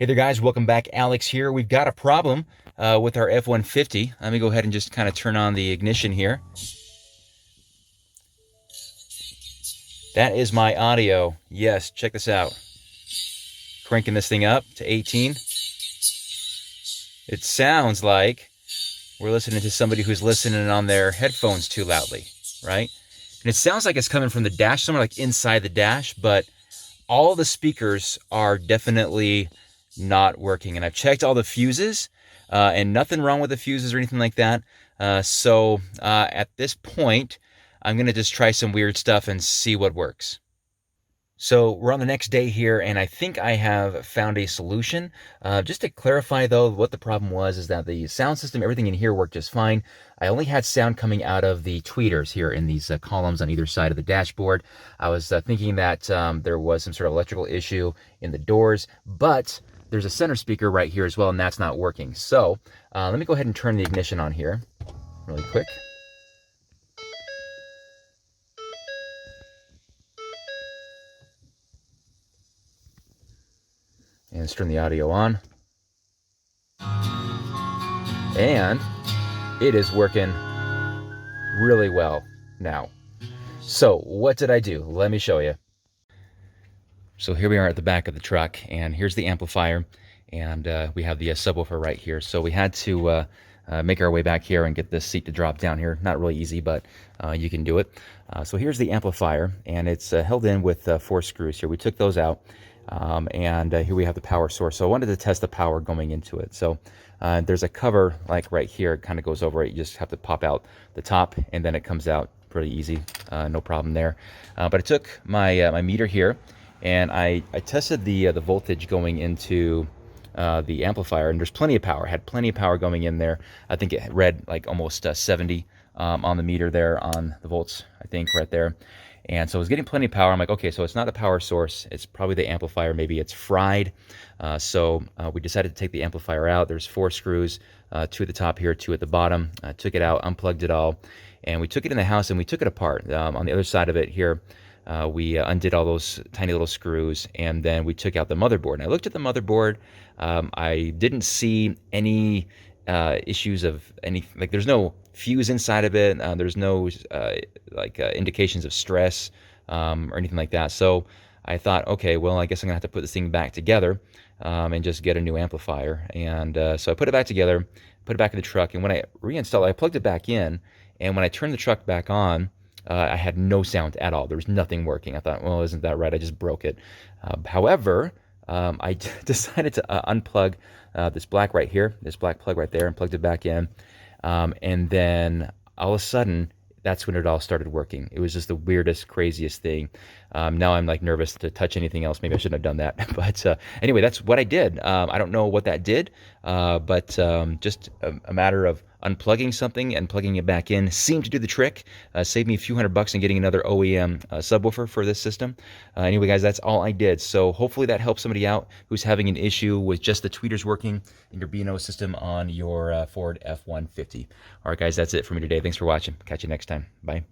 Hey there guys, welcome back. Alex here. We've got a problem with our F-150. Let me go ahead and just kind of turn on the ignition here. That is my audio. Yes, check this out. Cranking this thing up to 18. It sounds like we're listening to somebody who's listening on their headphones too loudly, right? And it sounds like it's coming from the dash, somewhere like inside the dash, but all the speakers are definitely not working. And I've checked all the fuses, and nothing wrong with the fuses or anything like that. So at this point, I'm going to just try some weird stuff and see what works. So we're on the next day here, and I think I have found a solution. Just to clarify, though, what the problem was is that the sound system, everything in here worked just fine. I only had sound coming out of the tweeters here in these columns on either side of the dashboard. I was thinking that there was some sort of electrical issue in the doors, but there's a center speaker right here as well, and that's not working. So let me go ahead and turn the ignition on here really quick. And let's turn the audio on. And it is working really well now. So what did I do? Let me show you. So here we are at the back of the truck, and here's the amplifier, and we have the subwoofer right here. So we had to make our way back here and get this seat to drop down here. Not really easy, but you can do it. So here's the amplifier, and it's held in with 4 screws here. We took those out. And here we have the power source. So I wanted to test the power going into it. So there's a cover like right here. It kind of goes over it. You just have to pop out the top, and then it comes out pretty easy. No problem there. But I took my my meter here, and I tested the voltage going into the amplifier, and there's plenty of power. Had plenty of power going in there. I think it read like almost 70 on the meter there, on the volts, I think, right there. And so I was getting plenty of power. I'm like, okay, so it's not a power source. It's probably the amplifier. Maybe it's fried. So we decided to take the amplifier out. There's 4 screws, 2 at the top here, 2 at the bottom. Took it out, unplugged it all, and we took it in the house and we took it apart. On the other side of it here, we undid all those tiny little screws, and then we took out the motherboard. And I looked at the motherboard. I didn't see any issues of any, like there's no fuse inside of it. There's no indications of stress or anything like that. So I thought, okay, well, I guess I'm gonna have to put this thing back together and just get a new amplifier. And so I put it back together, put it back in the truck, and when I reinstalled it, I plugged it back in, and when I turned the truck back on, I had no sound at all. There was nothing working. I thought, well, isn't that right? I just broke it. However, I decided to unplug this black right here, this black plug right there, and plugged it back in. And then all of a sudden, that's when it all started working. It was just the weirdest, craziest thing. Now I'm like nervous to touch anything else. Maybe I shouldn't have done that. But anyway, that's what I did. I don't know what that did, but just a matter of unplugging something and plugging it back in seemed to do the trick. Saved me a few $100 in getting another OEM subwoofer for this system. Anyway, guys, that's all I did. So hopefully that helps somebody out who's having an issue with just the tweeters working in your B&O system on your Ford F-150. All right, guys, that's it for me today. Thanks for watching. Catch you next time. Bye.